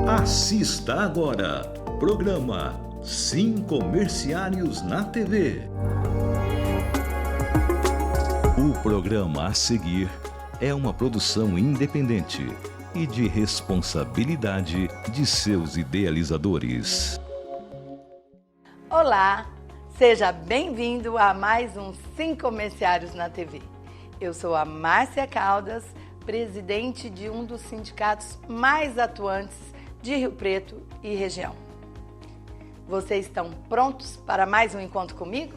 Assista agora, programa Sim Comerciários na TV. O programa a seguir é uma produção independente e de responsabilidade de seus idealizadores. Olá, seja bem-vindo a mais um Sim Comerciários na TV. Eu sou a Márcia Caldas, presidente de um dos sindicatos mais atuantes de Rio Preto e região. Vocês estão prontos para mais um encontro comigo?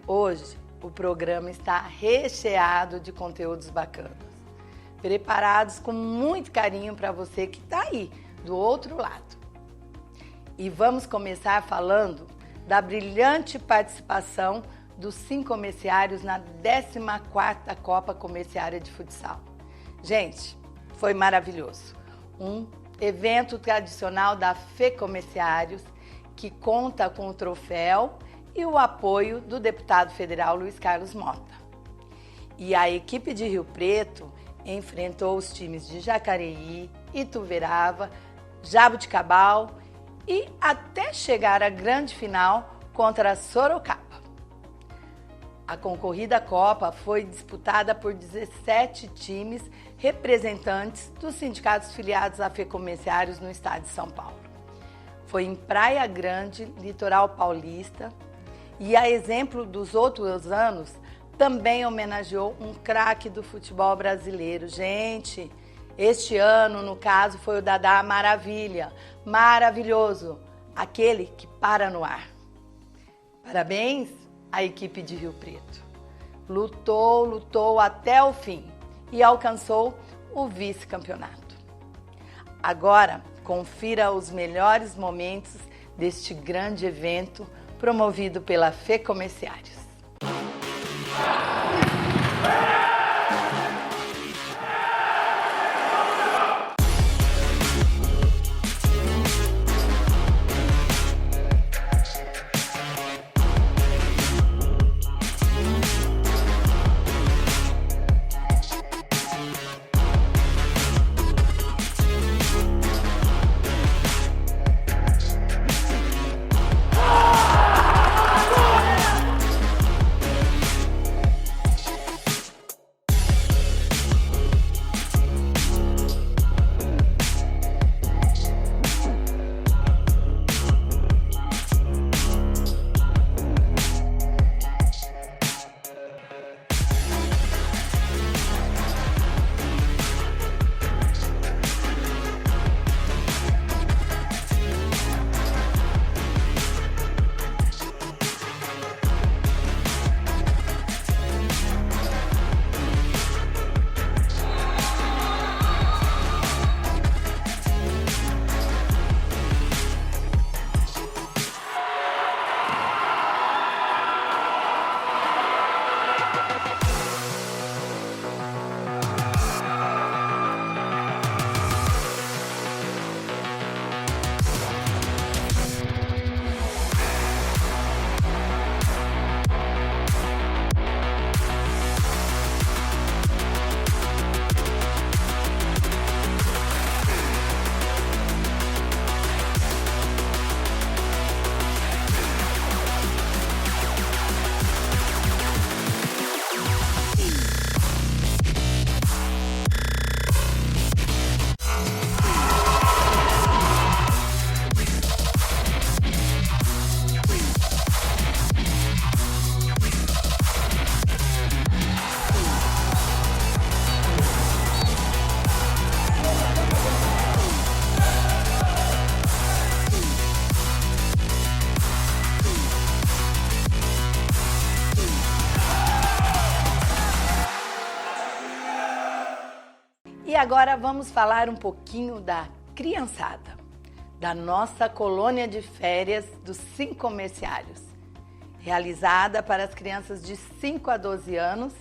Hoje, o programa está recheado de conteúdos bacanas, preparados com muito carinho para você que está aí, do outro lado. E vamos começar falando da brilhante participação dos Sim Comerciários na 14ª Copa Comerciária de Futsal. Gente, foi maravilhoso. Um evento tradicional da FECommerciários que conta com o troféu e o apoio do deputado federal Luiz Carlos Mota. E a equipe de Rio Preto enfrentou os times de Jacareí, Ituverava, Jaboticabal e até chegar à grande final contra a Sorocaba. A concorrida Copa foi disputada por 17 times representantes dos sindicatos filiados à FECommerciários no estado de São Paulo. Foi em Praia Grande, litoral paulista, e a exemplo dos outros anos, também homenageou um craque do futebol brasileiro. Gente, este ano, no caso, foi o Dadá Maravilha, maravilhoso, aquele que para no ar. Parabéns à equipe de Rio Preto. Lutou até o fim e alcançou o vice-campeonato. Agora, confira os melhores momentos deste grande evento promovido pela FECommerciários. E agora vamos falar um pouquinho da criançada. da nossa colônia de férias dos 5 comerciários, realizada para as crianças de 5 a 12 anos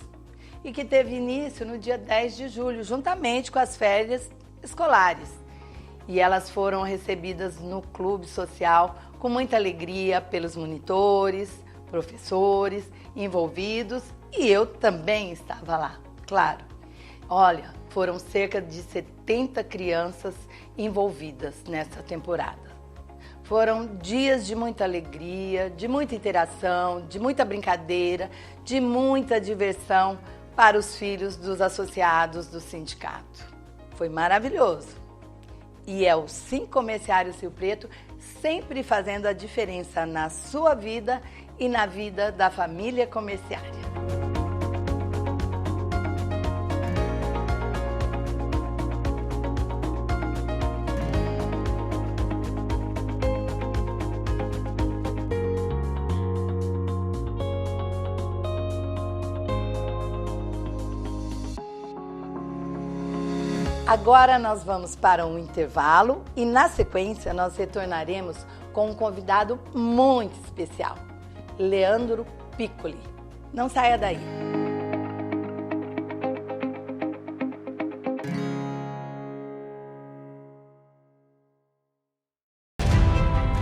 e que teve início no dia 10 de julho, juntamente com as férias escolares. E elas foram recebidas no clube social com muita alegria pelos monitores, professores envolvidos, e eu também estava lá, claro. Olha, foram cerca de 70 crianças envolvidas nessa temporada. Foram dias de muita alegria, de muita interação, de muita brincadeira, de muita diversão para os filhos dos associados do sindicato. Foi maravilhoso. E é o 5 Comerciários Rio Preto sempre fazendo a diferença na sua vida e na vida da família comerciária. Agora nós vamos para um intervalo e na sequência nós retornaremos com um convidado muito especial, Leandro Piccoli. Não saia daí.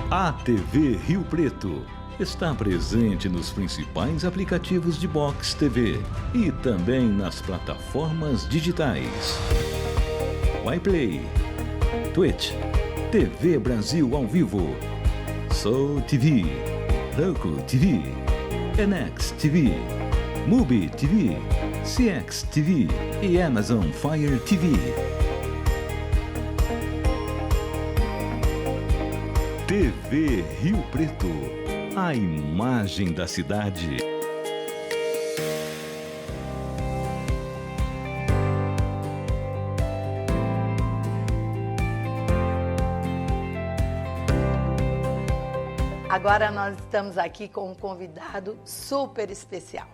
A TV Rio Preto está presente nos principais aplicativos de Box TV e também nas plataformas digitais. iPlay, Twitch, TV Brasil ao vivo, Soul TV, Roku TV, NX TV, Mubi TV, CX TV e Amazon Fire TV. TV Rio Preto, a imagem da cidade. Agora nós estamos aqui com um convidado super especial,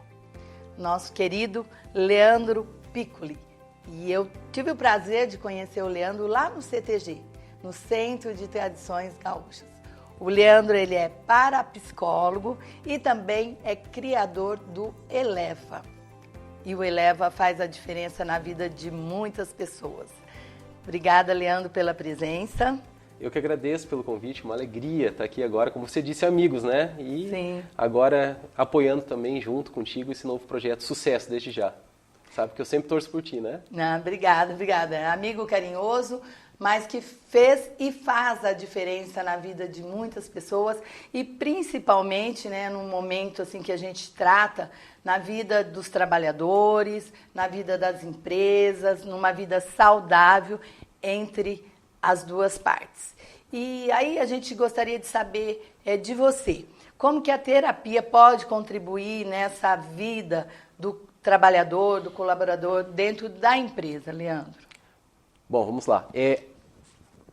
nosso querido Leandro Piccoli. E eu tive o prazer de conhecer o Leandro lá no CTG, no Centro de Tradições Gaúchas. O Leandro, ele é parapsicólogo e também é criador do Eleva. E o Eleva faz a diferença na vida de muitas pessoas. Obrigada, Leandro, pela presença. Eu que agradeço pelo convite, uma alegria estar aqui agora, como você disse, amigos, né? E Sim. Agora apoiando também junto contigo esse novo projeto. Sucesso desde já. Sabe que eu sempre torço por ti, né? Obrigada. Amigo carinhoso, mas que fez e faz a diferença na vida de muitas pessoas e principalmente, né, num momento assim que a gente trata na vida dos trabalhadores, na vida das empresas, numa vida saudável entre as duas partes. E aí a gente gostaria de saber de você, como que a terapia pode contribuir nessa vida do trabalhador, do colaborador dentro da empresa, Leandro? Bom, vamos lá.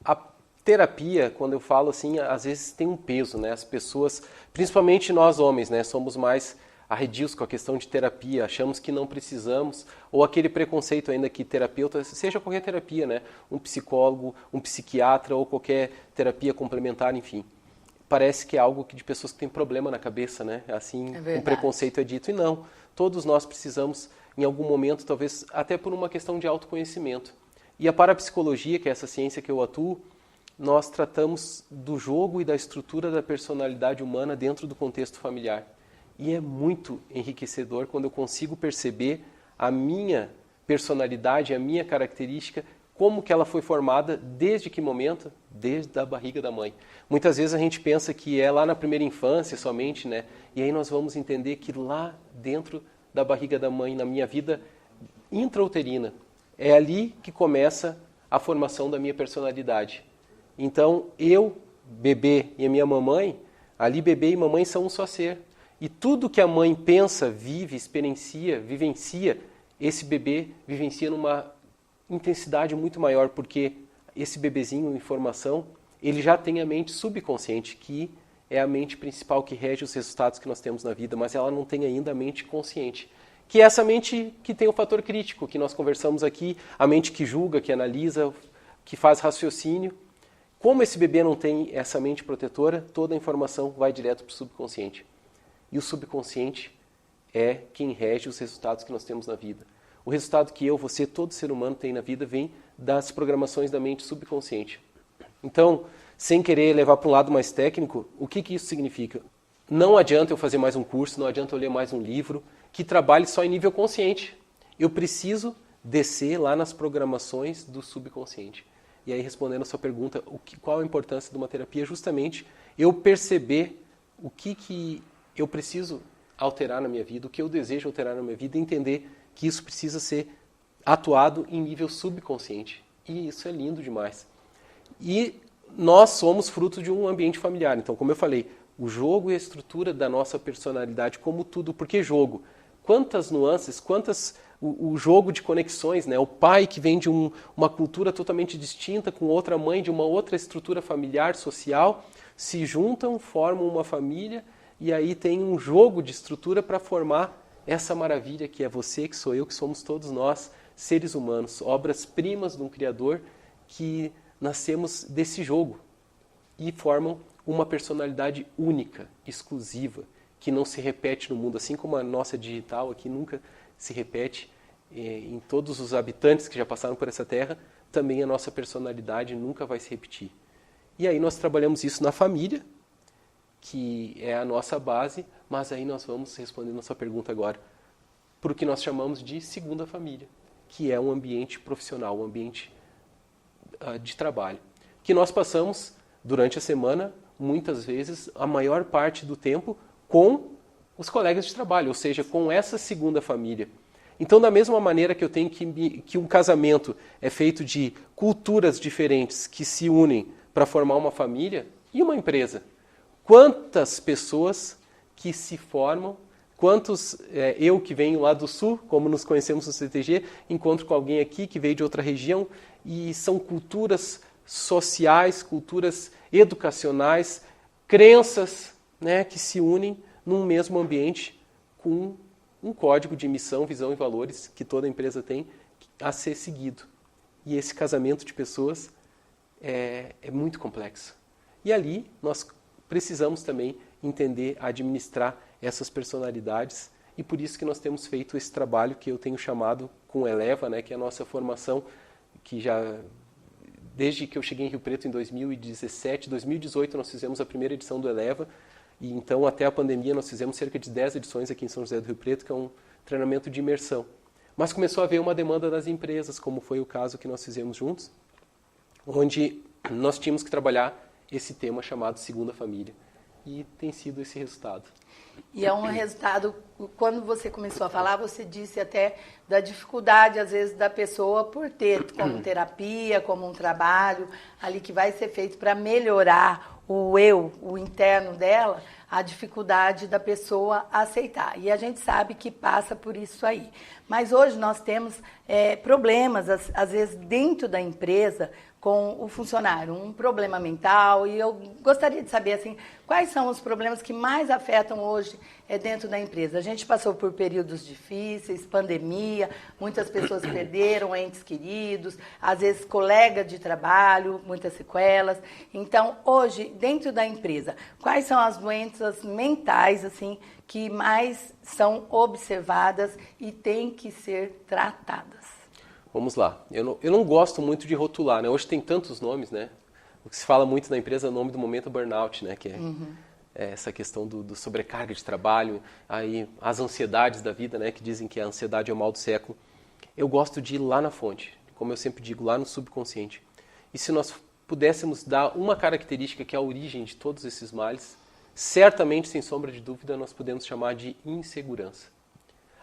A terapia, quando eu falo assim, às vezes tem um peso, né? As pessoas, principalmente nós homens, né, somos mais arredios com a questão de terapia, achamos que não precisamos, ou aquele preconceito ainda que terapeuta, seja qualquer terapia, né? Um psicólogo, um psiquiatra ou qualquer terapia complementar, enfim. Parece que é algo de pessoas que têm problema na cabeça, né? Assim, um preconceito é dito. E não, todos nós precisamos, em algum momento, talvez até por uma questão de autoconhecimento. E a parapsicologia, que é essa ciência que eu atuo, nós tratamos do jogo e da estrutura da personalidade humana dentro do contexto familiar. E é muito enriquecedor quando eu consigo perceber a minha personalidade, a minha característica, como que ela foi formada, desde que momento? Desde a barriga da mãe. Muitas vezes a gente pensa que é lá na primeira infância somente, né? E aí nós vamos entender que lá dentro da barriga da mãe, na minha vida intrauterina, é ali que começa a formação da minha personalidade. Então, eu, bebê, e a minha mamãe, ali bebê e mamãe são um só ser. E tudo que a mãe pensa, vive, experiencia, vivencia, esse bebê vivencia numa intensidade muito maior, porque esse bebezinho em formação, ele já tem a mente subconsciente, que é a mente principal que rege os resultados que nós temos na vida, mas ela não tem ainda a mente consciente, que é essa mente que tem o fator crítico, que nós conversamos aqui, a mente que julga, que analisa, que faz raciocínio, Como esse bebê não tem essa mente protetora, toda a informação vai direto para o subconsciente. E o subconsciente é quem rege os resultados que nós temos na vida. O resultado que eu, você, todo ser humano tem na vida vem das programações da mente subconsciente. Então, sem querer levar para um lado mais técnico, o que isso significa? Não adianta eu fazer mais um curso, não adianta eu ler mais um livro que trabalhe só em nível consciente. Eu preciso descer lá nas programações do subconsciente. E aí, respondendo a sua pergunta, qual a importância de uma terapia? Justamente eu perceber o que eu preciso alterar na minha vida, o que eu desejo alterar na minha vida e entender que isso precisa ser atuado em nível subconsciente. E isso é lindo demais. E nós somos fruto de um ambiente familiar. Então, como eu falei, o jogo e a estrutura da nossa personalidade, como tudo. Por que jogo? Quantas nuances, o jogo de conexões, né? O pai que vem de uma cultura totalmente distinta, com outra mãe de uma outra estrutura familiar, social, se juntam, formam uma família e aí tem um jogo de estrutura para formar essa maravilha que é você, que sou eu, que somos todos nós, seres humanos, obras-primas de um Criador que nascemos desse jogo e formam uma personalidade única, exclusiva, que não se repete no mundo, assim como a nossa digital aqui nunca se repete em todos os habitantes que já passaram por essa terra, também a nossa personalidade nunca vai se repetir. E aí nós trabalhamos isso na família, que é a nossa base, mas aí nós vamos respondendo a sua pergunta agora, por o que nós chamamos de segunda família, que é um ambiente profissional, um ambiente de trabalho, que nós passamos durante a semana, muitas vezes, a maior parte do tempo com os colegas de trabalho, ou seja, com essa segunda família. Então, da mesma maneira que eu tenho que um casamento é feito de culturas diferentes que se unem para formar uma família, e uma empresa? Quantas pessoas que se formam, eu que venho lá do Sul, como nos conhecemos no CTG, encontro com alguém aqui que veio de outra região, e são culturas sociais, culturas educacionais, crenças, né, que se unem num mesmo ambiente com um código de missão, visão e valores que toda empresa tem a ser seguido. E esse casamento de pessoas é muito complexo. E ali nós precisamos também entender, administrar essas personalidades e por isso que nós temos feito esse trabalho que eu tenho chamado com Eleva, né, que é a nossa formação que já... Desde que eu cheguei em Rio Preto em 2017, 2018 nós fizemos a primeira edição do Eleva e então até a pandemia nós fizemos cerca de 10 edições aqui em São José do Rio Preto, que é um treinamento de imersão. Mas começou a haver uma demanda das empresas, como foi o caso que nós fizemos juntos, onde nós tínhamos que trabalhar esse tema chamado segunda família. E tem sido esse resultado. E é um resultado, quando você começou a falar, você disse até da dificuldade, às vezes, da pessoa por ter como terapia, como um trabalho ali que vai ser feito para melhorar o interno dela, a dificuldade da pessoa aceitar. E a gente sabe que passa por isso aí. Mas hoje nós temos problemas, às vezes, dentro da empresa, com o funcionário, um problema mental, e eu gostaria de saber assim, quais são os problemas que mais afetam hoje dentro da empresa. A gente passou por períodos difíceis, pandemia, muitas pessoas perderam entes queridos, às vezes colega de trabalho, muitas sequelas. Então, hoje, dentro da empresa, quais são as doenças mentais assim, que mais são observadas e têm que ser tratadas? Vamos lá. Eu não gosto muito de rotular, né? Hoje tem tantos nomes, né? O que se fala muito na empresa é o nome do momento burnout, né? Que é essa questão do sobrecarga de trabalho, aí as ansiedades da vida, né? Que dizem que a ansiedade é o mal do século. Eu gosto de ir lá na fonte, como eu sempre digo, lá no subconsciente. E se nós pudéssemos dar uma característica que é a origem de todos esses males, certamente, sem sombra de dúvida, nós podemos chamar de insegurança.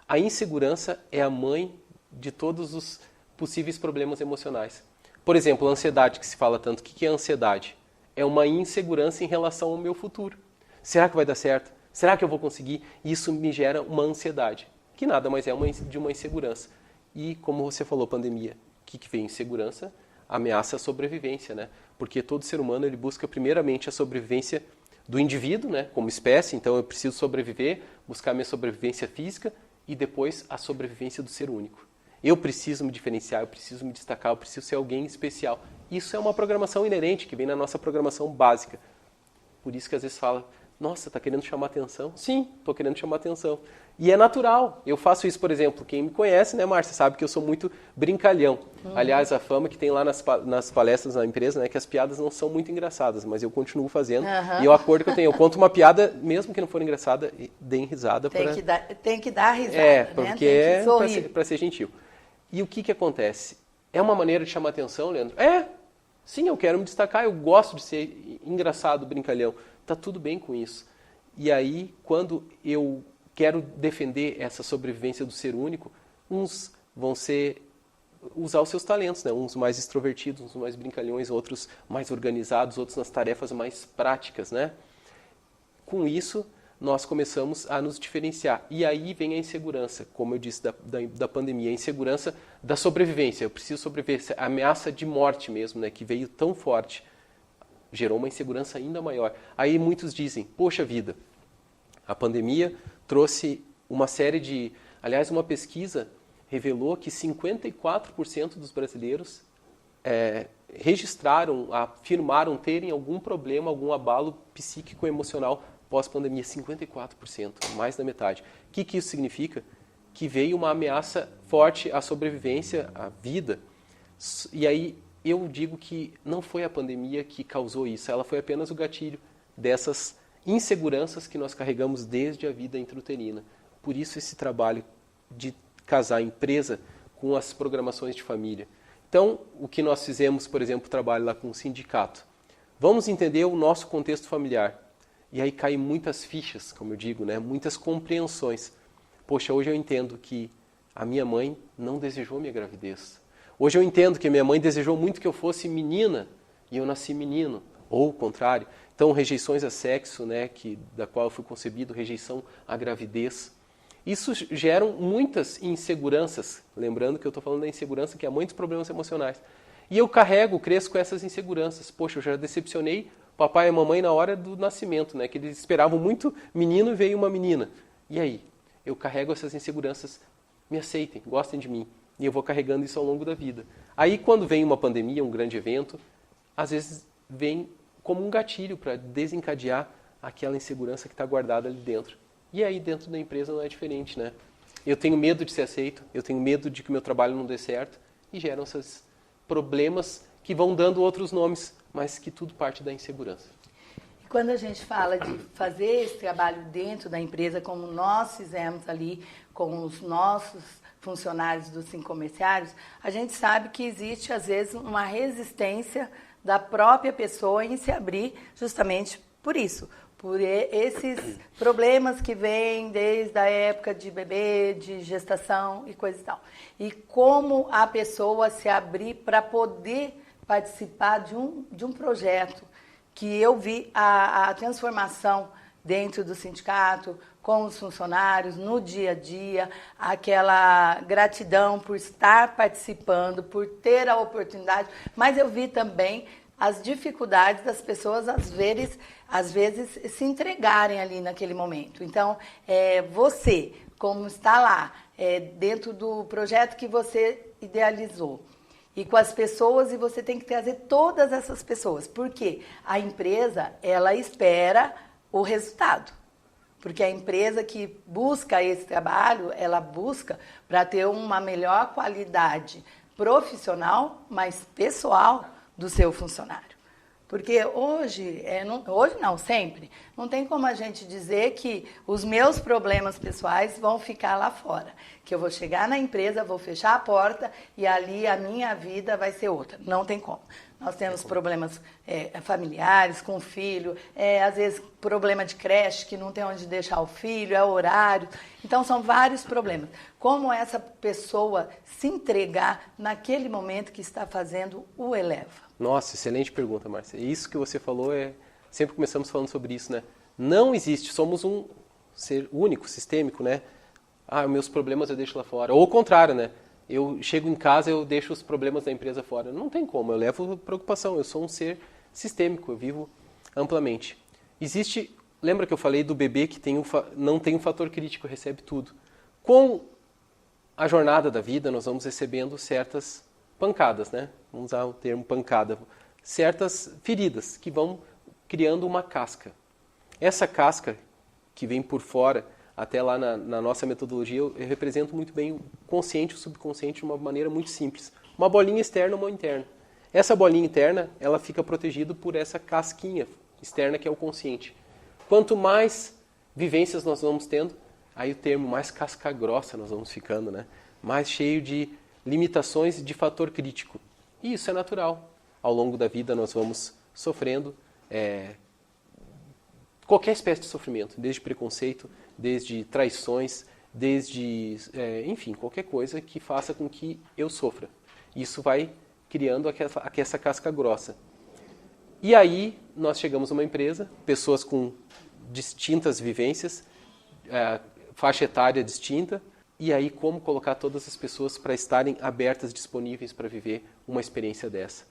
A insegurança é a mãe de todos os possíveis problemas emocionais. Por exemplo, a ansiedade que se fala tanto. O que é a ansiedade? É uma insegurança em relação ao meu futuro. Será que vai dar certo? Será que eu vou conseguir? Isso me gera uma ansiedade, que nada mais é de uma insegurança. E, como você falou, pandemia. O que vem? Insegurança ameaça a sobrevivência, né? Porque todo ser humano ele busca primeiramente a sobrevivência do indivíduo, né? Como espécie. Então, eu preciso sobreviver, buscar minha sobrevivência física e depois a sobrevivência do ser único. Eu preciso me diferenciar, eu preciso me destacar, eu preciso ser alguém especial. Isso é uma programação inerente, que vem na nossa programação básica. Por isso que às vezes fala, nossa, está querendo chamar atenção? Sim, estou querendo chamar atenção. E é natural. Eu faço isso, por exemplo, quem me conhece, né, Márcia, sabe que eu sou muito brincalhão. Aliás, a fama que tem lá nas palestras na empresa, né, que as piadas não são muito engraçadas, mas eu continuo fazendo. E é o acordo que eu tenho. Eu conto uma piada, mesmo que não for engraçada, deem risada. Tem que dar risada, porque né? é para ser gentil. E o que acontece? É uma maneira de chamar atenção, Leandro? Sim, eu quero me destacar, eu gosto de ser engraçado, brincalhão. Tá tudo bem com isso. E aí, quando eu quero defender essa sobrevivência do ser único, uns vão usar os seus talentos, né? Uns mais extrovertidos, uns mais brincalhões, outros mais organizados, outros nas tarefas mais práticas, né? Com isso, nós começamos a nos diferenciar. E aí vem a insegurança, como eu disse, da pandemia, a insegurança da sobrevivência. Eu preciso sobreviver, a ameaça de morte mesmo, né? Que veio tão forte, gerou uma insegurança ainda maior. Aí muitos dizem, poxa vida, a pandemia trouxe uma série de... Aliás, uma pesquisa revelou que 54% dos brasileiros afirmaram terem algum problema, algum abalo psíquico emocional pós-pandemia. 54%, mais da metade. O que isso significa? Que veio uma ameaça forte à sobrevivência, à vida. E aí eu digo que não foi a pandemia que causou isso, ela foi apenas o gatilho dessas inseguranças que nós carregamos desde a vida intrauterina. Por isso esse trabalho de casar a empresa com as programações de família. Então, o que nós fizemos, por exemplo, o trabalho lá com o sindicato. Vamos entender o nosso contexto familiar. E aí caem muitas fichas, como eu digo, né? Muitas compreensões. Poxa, hoje eu entendo que a minha mãe não desejou minha gravidez. Hoje eu entendo que minha mãe desejou muito que eu fosse menina e eu nasci menino, ou o contrário. Então, rejeições a sexo, né, da qual eu fui concebido, rejeição à gravidez. Isso gera muitas inseguranças, lembrando que eu estou falando da insegurança que é muitos problemas emocionais. E eu cresço com essas inseguranças. Poxa, eu já decepcionei papai e mamãe na hora do nascimento, né, que eles esperavam muito menino e veio uma menina. E aí? Eu carrego essas inseguranças, me aceitem, gostem de mim. E eu vou carregando isso ao longo da vida. Aí, quando vem uma pandemia, um grande evento, às vezes vem como um gatilho para desencadear aquela insegurança que está guardada ali dentro. E aí, dentro da empresa, não é diferente, né? Eu tenho medo de ser aceito, eu tenho medo de que o meu trabalho não dê certo, e geram esses problemas que vão dando outros nomes, mas que tudo parte da insegurança. E quando a gente fala de fazer esse trabalho dentro da empresa, como nós fizemos ali com os nossos funcionários dos Sincomerciários, a gente sabe que existe, às vezes, uma resistência da própria pessoa em se abrir justamente por isso, por esses problemas que vêm desde a época de bebê, de gestação e coisa e tal. E como a pessoa se abrir para poder participar de um projeto que eu vi a transformação dentro do sindicato, com os funcionários, no dia a dia, aquela gratidão por estar participando, por ter a oportunidade, mas eu vi também as dificuldades das pessoas, às vezes se entregarem ali naquele momento. Então, você, como está lá, dentro do projeto que você idealizou, e com as pessoas, e você tem que trazer todas essas pessoas, porque a empresa, ela espera o resultado. Porque a empresa que busca esse trabalho, ela busca para ter uma melhor qualidade profissional, mas pessoal do seu funcionário. Porque hoje não, sempre, não tem como a gente dizer que os meus problemas pessoais vão ficar lá fora. Que eu vou chegar na empresa, vou fechar a porta e ali a minha vida vai ser outra. Não tem como. Nós temos problemas familiares com o filho, às vezes problema de creche, que não tem onde deixar o filho, horário. Então, são vários problemas. Como essa pessoa se entregar naquele momento que está fazendo o Eleva? Nossa, excelente pergunta, Márcia. Isso que você falou sempre começamos falando sobre isso, né? Não existe, somos um ser único, sistêmico, né? Meus problemas eu deixo lá fora. Ou o contrário, né? Eu chego em casa e eu deixo os problemas da empresa fora. Não tem como, eu levo preocupação. Eu sou um ser sistêmico, eu vivo amplamente. Lembra que eu falei do bebê que não tem um fator crítico, recebe tudo. Com a jornada da vida, nós vamos recebendo certas pancadas, né? Vamos usar o termo pancada. Certas feridas que vão criando uma casca. Essa casca que vem por fora, até lá na nossa metodologia, eu represento muito bem o consciente e o subconsciente de uma maneira muito simples. Uma bolinha externa e uma interna. Essa bolinha interna, ela fica protegida por essa casquinha externa que é o consciente. Quanto mais vivências nós vamos tendo, aí o termo mais casca grossa nós vamos ficando, né? Mais cheio de limitações de fator crítico. E isso é natural. Ao longo da vida nós vamos sofrendo qualquer espécie de sofrimento, desde preconceito, desde traições, desde, enfim, qualquer coisa que faça com que eu sofra. Isso vai criando essa casca grossa. E aí nós chegamos a uma empresa, pessoas com distintas vivências, faixa etária distinta, e aí como colocar todas as pessoas para estarem abertas, disponíveis para viver uma experiência dessa?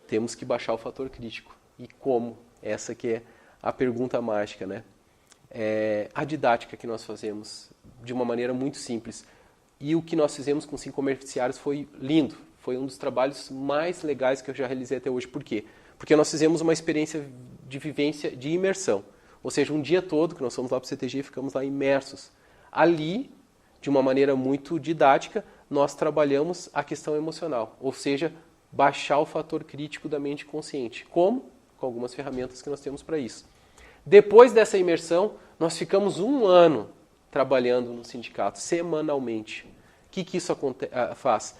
Temos que baixar o fator crítico. E como? Essa que é a pergunta mágica, né? A didática que nós fazemos de uma maneira muito simples. E o que nós fizemos com 5 comerciários foi lindo. Foi um dos trabalhos mais legais que eu já realizei até hoje. Por quê? Porque nós fizemos uma experiência de vivência, de imersão. Ou seja, um dia todo que nós fomos lá para o CTG e ficamos lá imersos. Ali, de uma maneira muito didática, nós trabalhamos a questão emocional. Ou seja, baixar o fator crítico da mente consciente. Como? Com algumas ferramentas que nós temos para isso. Depois dessa imersão, nós ficamos 1 ano trabalhando no sindicato, semanalmente. O que isso faz?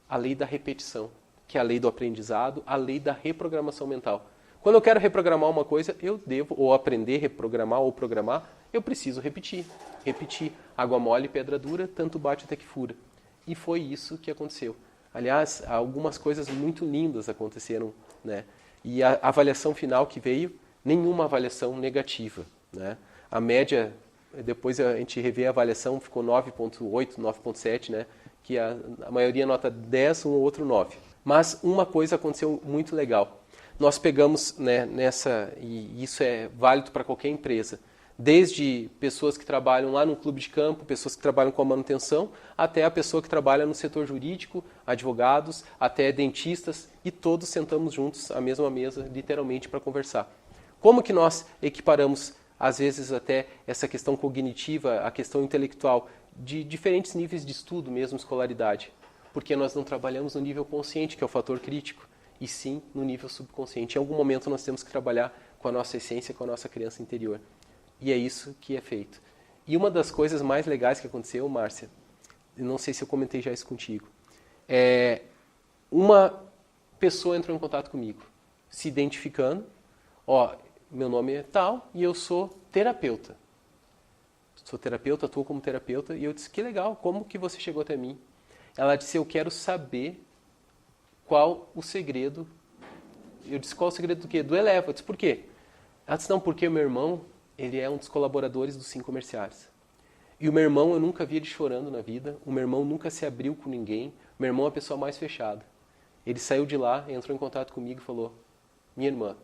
A lei da repetição, que é a lei do aprendizado, a lei da reprogramação mental. Quando eu quero reprogramar uma coisa, eu devo, ou aprender, reprogramar ou programar, eu preciso repetir. Repetir. Água mole, pedra dura, tanto bate até que fura. E foi isso que aconteceu. Aliás, algumas coisas muito lindas aconteceram, né? E a avaliação final que veio, nenhuma avaliação negativa, né? A média, depois a gente revê a avaliação, ficou 9.8, 9.7, né? Que a maioria nota 10, um ou outro 9. Mas uma coisa aconteceu muito legal. Nós pegamos, né, e isso é válido para qualquer empresa, desde pessoas que trabalham lá no clube de campo, pessoas que trabalham com a manutenção, até a pessoa que trabalha no setor jurídico, advogados, até dentistas, e todos sentamos juntos à mesma mesa, literalmente, para conversar. Como que nós equiparamos, às vezes, até essa questão cognitiva, a questão intelectual, de diferentes níveis de estudo, mesmo escolaridade? Porque nós não trabalhamos no nível consciente, que é o fator crítico, e sim no nível subconsciente. Em algum momento nós temos que trabalhar com a nossa essência, com a nossa criança interior. E é isso que é feito. E uma das coisas mais legais que aconteceu, Márcia, não sei se eu comentei já isso contigo, uma pessoa entrou em contato comigo, se identificando, meu nome é tal e eu sou terapeuta. Sou terapeuta, atuo como terapeuta, e eu disse, que legal, como que você chegou até mim? Ela disse, eu quero saber qual o segredo. Eu disse, qual o segredo do quê? Do Eleva. Eu disse, por quê? Ela disse, não, porque o meu irmão, ele é um dos colaboradores dos 5 comerciários. E o meu irmão, eu nunca vi ele chorando na vida, o meu irmão nunca se abriu com ninguém, o meu irmão é a pessoa mais fechada. Ele saiu de lá, entrou em contato comigo e falou, minha irmã,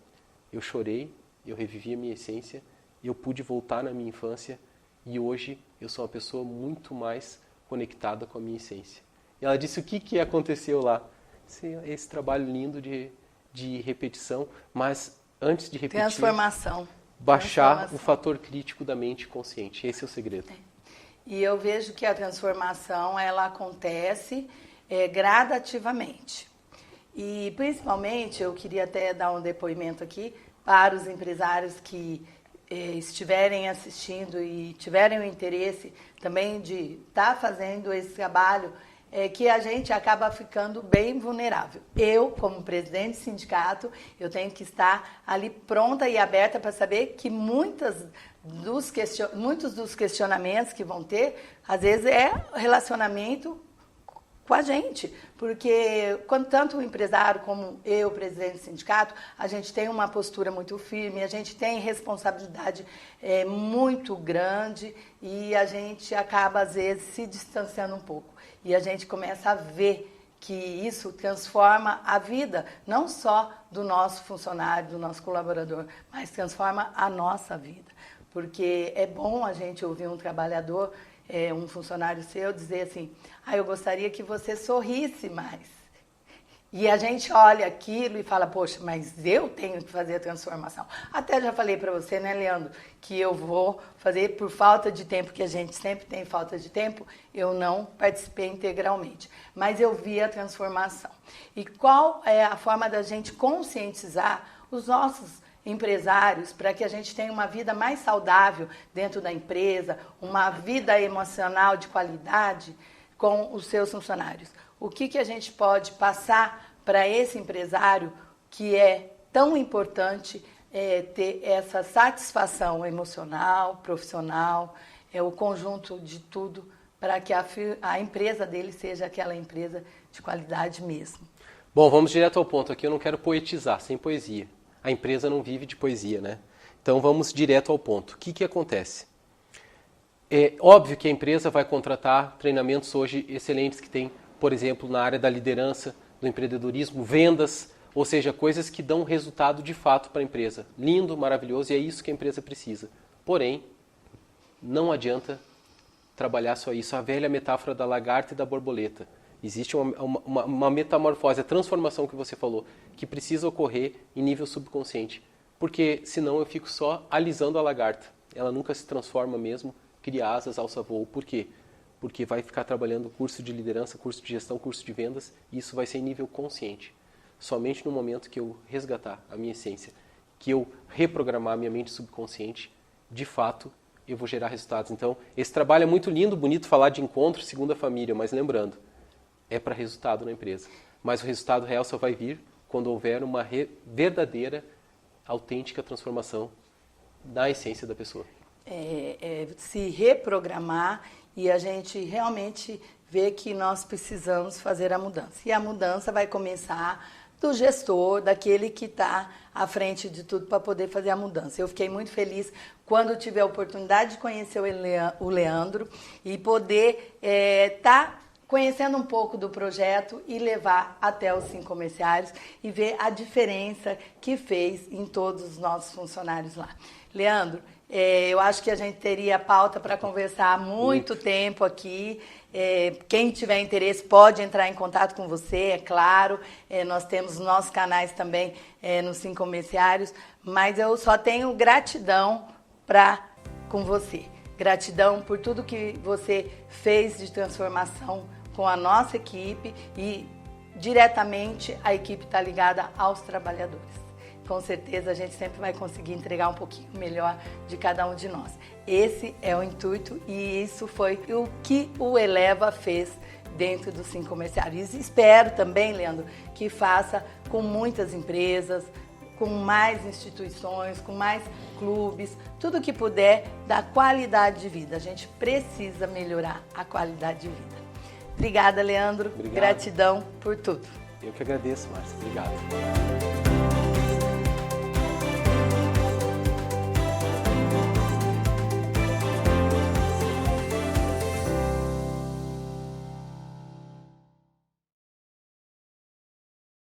eu chorei, eu revivi a minha essência, eu pude voltar na minha infância e hoje eu sou uma pessoa muito mais conectada com a minha essência. E ela disse, o que aconteceu lá? Esse trabalho lindo de repetição, mas antes de repetir... Transformação. Baixar o fator crítico da mente consciente. Esse é o segredo. E eu vejo que a transformação, ela acontece gradativamente. E, principalmente, eu queria até dar um depoimento aqui para os empresários que estiverem assistindo e tiverem o interesse também de estar fazendo esse trabalho, que a gente acaba ficando bem vulnerável. Eu, como presidente de sindicato, eu tenho que estar ali pronta e aberta para saber que muitos dos questionamentos que vão ter, às vezes é relacionamento com a gente, porque tanto o empresário como eu, presidente do sindicato, a gente tem uma postura muito firme, a gente tem responsabilidade muito grande e a gente acaba, às vezes, se distanciando um pouco. E a gente começa a ver que isso transforma a vida, não só do nosso funcionário, do nosso colaborador, mas transforma a nossa vida. Porque é bom a gente ouvir um trabalhador, um funcionário seu, dizer assim, eu gostaria que você sorrisse mais. E a gente olha aquilo e fala, poxa, mas eu tenho que fazer a transformação. Até já falei para você, né, Leandro, que eu vou fazer por falta de tempo, que a gente sempre tem falta de tempo, eu não participei integralmente. Mas eu vi a transformação. E qual é a forma da gente conscientizar os nossos empresários para que a gente tenha uma vida mais saudável dentro da empresa, uma vida emocional de qualidade com os seus funcionários? O que a gente pode passar para esse empresário que é tão importante ter essa satisfação emocional, profissional, o conjunto de tudo para que a empresa dele seja aquela empresa de qualidade mesmo. Bom, vamos direto ao ponto aqui, eu não quero poetizar, sem poesia. A empresa não vive de poesia, né? Então vamos direto ao ponto. O que acontece? É óbvio que a empresa vai contratar treinamentos hoje excelentes que tem, por exemplo, na área da liderança, do empreendedorismo, vendas, ou seja, coisas que dão resultado de fato para a empresa. Lindo, maravilhoso, e é isso que a empresa precisa. Porém, não adianta trabalhar só isso. A velha metáfora da lagarta e da borboleta. Existe uma metamorfose, a transformação que você falou, que precisa ocorrer em nível subconsciente. Porque senão eu fico só alisando a lagarta. Ela nunca se transforma mesmo, cria asas, alça voo. Por quê? Porque vai ficar trabalhando curso de liderança, curso de gestão, curso de vendas, e isso vai ser em nível consciente. Somente no momento que eu resgatar a minha essência, que eu reprogramar a minha mente subconsciente, de fato, eu vou gerar resultados. Então, esse trabalho é muito lindo, bonito falar de encontro, segunda família, mas lembrando, é para resultado na empresa. Mas o resultado real só vai vir quando houver uma verdadeira, autêntica transformação da essência da pessoa. Se reprogramar e a gente realmente ver que nós precisamos fazer a mudança. E a mudança vai começar do gestor, daquele que está à frente de tudo para poder fazer a mudança. Eu fiquei muito feliz quando tive a oportunidade de conhecer o Leandro e poder estar conhecendo um pouco do projeto e levar até os 5 comerciários e ver a diferença que fez em todos os nossos funcionários lá. Leandro, eu acho que a gente teria pauta para conversar há muito tempo aqui. Quem tiver interesse pode entrar em contato com você, é claro. Nós temos nossos canais também nos 5 comerciários, mas eu só tenho gratidão com você. Gratidão por tudo que você fez de transformação com a nossa equipe e diretamente a equipe está ligada aos trabalhadores. Com certeza a gente sempre vai conseguir entregar um pouquinho melhor de cada um de nós. Esse é o intuito e isso foi o que o Eleva fez dentro dos 5 comerciários. Espero também, Leandro, que faça com muitas empresas, com mais instituições, com mais clubes, tudo que puder dar qualidade de vida. A gente precisa melhorar a qualidade de vida. Obrigada, Leandro. Obrigado. Gratidão por tudo. Eu que agradeço, Márcia. Obrigado.